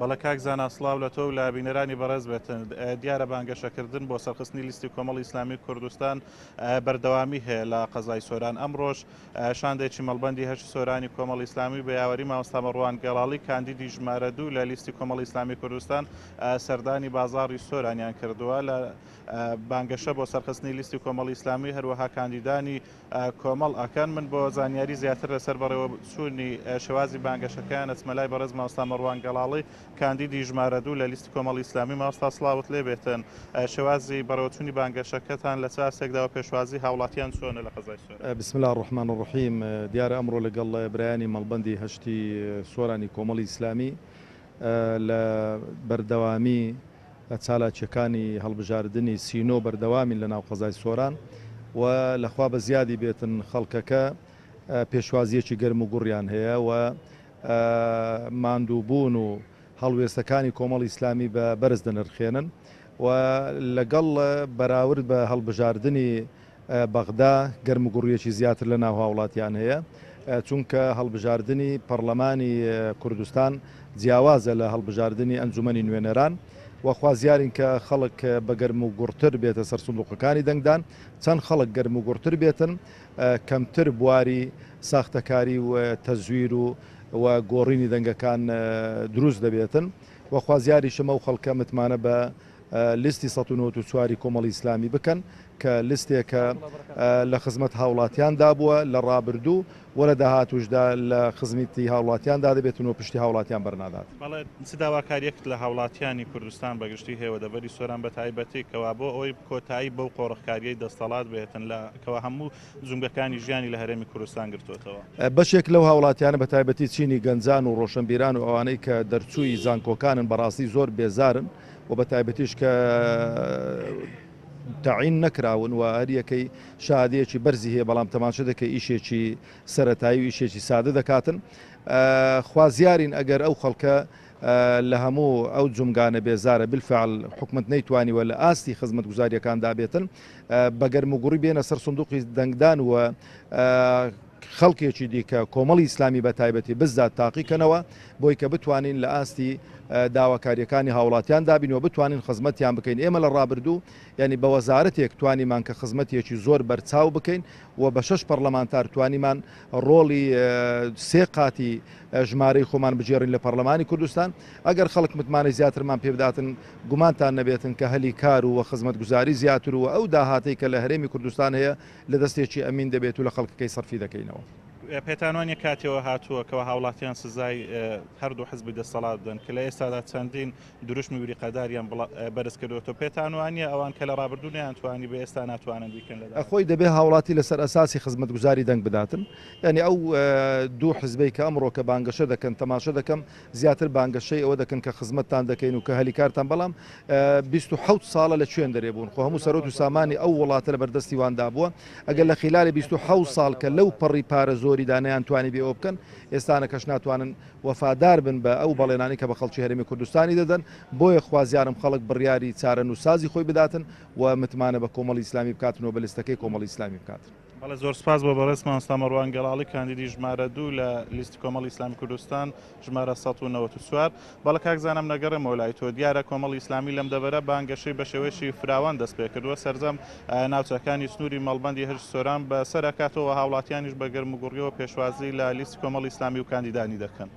بەڵە کاک زانا سڵاو لە تۆ و لە بینەرانی بەڕێز بێتن. دیارە بانگەشەکردن بۆ سەرخستنی لیستی کۆمەڵی ئیسلامی کوردستان بەردەوامی هەیە لە قەزای سۆران. ئەمڕۆژ شاندێکی مەڵبەندی هەشت سۆرانی کۆمەڵی ئیسلامی بە یاوەری مامۆستا مەڕوان گەڵاڵی کاندیدی ژمارە 2 لە لیستی کۆمەڵی ئیسلامی کوردستان سەردانی بازاڕی سۆرانیان کردووە لە بانگەشە بۆ سەرخستنی لیستی کۆمەڵی ئیسلامی، هەروەها کاندیدانی کۆمەڵ ئەکەن. من بۆ زانیاری زیاتر لەسەر بەڕێوە چوونی شێوازی بانگەشەکان ئەچمەلای بەڕێز مامۆستا مەڕوان گەڵاڵی کاندیدی ژمارە 2 لە لیستی کۆمەڵی ئیسلامی. مامۆستا سڵاوت لێ بێتن. شێوازی بەڕێوەچوونی بانگەشەکەتان لە چاسێکدا و پێشوازی هاوڵاتیان چۆنە لە قەزای سۆران؟ بسم الله الرحمن الرحیم. دیارە ئەمڕۆ لەگەڵ برایانی مەڵبەندی هەشتی سۆرانی کۆمەڵی ئیسلامی لە بەردەوامی چالاکیەکانی هەڵبژاردننی سینۆ بەردەوامین لە ناو قەزای سۆران و لەخوا بە زیادی بێتن خەڵکەکە پێشوازیەکی گەرم و گوڕیان هەیە و ماندووبوون و هەڵوێستەکانی کۆمەڵی ئیسلامی بە بەرز دەنرخێنن و لەگەڵ بەراورد بە هەڵبژاردننی بەغدا گەرم و گوڕیەکی زیاتر لە ناو هاوڵاتیان هەیە، چونکە هەڵبژاردننی پەرلەمانی کوردستان جیاوازە لە هەڵبژاردننی ئەنجومەنی نوێنەران و خوازیارین کە خەڵک بە گەرم و گوڕتر بێتە سەر سندوقەکانی دەنگدان، چەند خەڵک گەرم و گوڕتر بێتن کەمتر بواری ساختەکاری و تەزویر و گۆڕینی دەنگەکان دروست دەبێتن و خوازیاری شەمە و خەڵکە متمانە بە لیستی 1994 کۆمەڵی ئیسلامی بکەن کە لیستێکە لە خزمەت هاوڵاتیاندا بووە لە ڕابردوو و لە داهاتوشدا لە خزمەتی هاوڵاتیاندا دەبێتن و پشتی هاوڵاتیان بەرنادات. بەڵێ چ داواکاریەکت لە هاوڵاتیانی کوردستان بەگشتی هەیە دەبەری سۆران بە تایبەتی کەوا بۆ ئەوەی کۆتایی بەو قۆڕەخکاریەی دەستەڵات بێتن کەوا هەموو زومگەکانی ژیانی لە هەرێمی کوردستان گرتوێتەوە. بەشێک لەو هاوڵاتیانە بە تایبەتی چینی گەنجان و ڕۆشنبیران و ئەوانەی کە دەرچووی زانکۆکانن بەڕاستی زۆر بێزارن و بە تایبەتیش کە تعین نەکراون و هەریەکەی شادەیەکی بەرزی هەیە بەڵام تەماشە دەکەی ئیشێکی سەرەتایی و ئیشێکی سادە دەکاتن. خوازیارین ئەگەر ئەو خەڵکە لە هەموو ئەو جومگانە بێزارە بالفعل حکومت نەیتوانیوە لە ئاستی خزمەت گوزاریەکاندا بێتن بە گەرموگوڕی بێنە سەر سندوقی دەنگدان و خەڵکێکی دیکە کۆمەڵی ئیسلامی بە تایبەتی بزات تاقیکەنەوە بۆی کە بتوانین لە ئاستی داواکاریەکانی هاوڵاتیان دابینەوە بتوانین خزمەتیان بکەین. ئێمە لە ڕابردوو ینی بە وەزارەتێک توانیمان کە خزمەتێکی زۆر بەرچاو بکەین و بە 6 پەرلەمانتار توانیمان ڕۆڵی 3 قاتی ژمارەی خۆمان بجێڕین لە پەرلەمانی کوردستان. ئەگەر خەڵک متمانەی زیاترمان پێ بداتن گومانتان نەبێتن کە هەلی کار و خزمەت گوزاری زیاتر و ئەو داهاتەی کە لە هەرێمی کوردستان هەیە لە دەستێکی ئەمین دەبێت و لە خەڵکەکەی سەرفی دەکەینەوە. پێتانوانیە کاتێەوە هاتووە کەەوە هاوڵاتیان سزای هەردوو حزبی دەسەڵات بدەن کە لە ئێستادا چەندین دروشمی وری قەداریان بەرز کردوەوە. پێتانوانیە ئەوان کە لە ڕابردوو نەیانتوانی بە ئێستا ناتوانن بیکەن لەدا خۆی دەبێ هاوڵاتی لەسەر ئەساسی خزمەت گوزاری دەنگ بداتن. ینی ئەو دوو حزبەی کە ئەمڕۆ کە بانگەشە دەکەن تەماشە دەکەم زیاتر بانگەشەی ئەوە دەکەن کە خزمەتتان دەکەین و کە هەلیکارتان، بەڵام 27 ساڵە لە کوێن دەرێبوون خۆ هەموو سەرۆت و سامانی ئەو وڵاتە لە بەردەستی واندا بووە. ئەگەر لە خلال 27 ساڵ کە لەو پەڕی پارە زۆری دانیان توانی بێ ئەو بکەن ئێستانە کەش ناتوانن وەفادار بن بە ئەو بەڵێنانی کە بە خەڵکی هەرێمی کوردستانی دەدەن. بۆیە خوازیارم خەڵک بڕیاری چارە نووسازی خۆی بداتن و متمانە بە کۆمەڵی ئیسلامی بکاتنەوە بە لیستەکەی کۆمەڵی ئیسلامی بکاتن. بەڵێ زۆر سپاس بۆ بەڕێز مامۆستا مەڕوان گەڵاڵی کاندیدی ژمارە 2 لە لیستی کۆمەڵی ئیسلامی کوردستان ژمارە 194. بەڵە کاک زانم نەگەڕێمەوە لای تۆ. دیارە کۆمەڵی ئیسلامی لەم دەبەرە بانگەشەی بە شێوەیەکی فراوان دەست پێ کردووە سەرجەم ناوچەکانی سنووری مەڵبەندی هەشت سۆران بە سەر ئەکاتەوە هاوڵاتیانیش بە گەرموگوڕیەوە پێشوازی لە لیستی کۆمەڵی ئیسلامی و کاندیدانی دەکەن.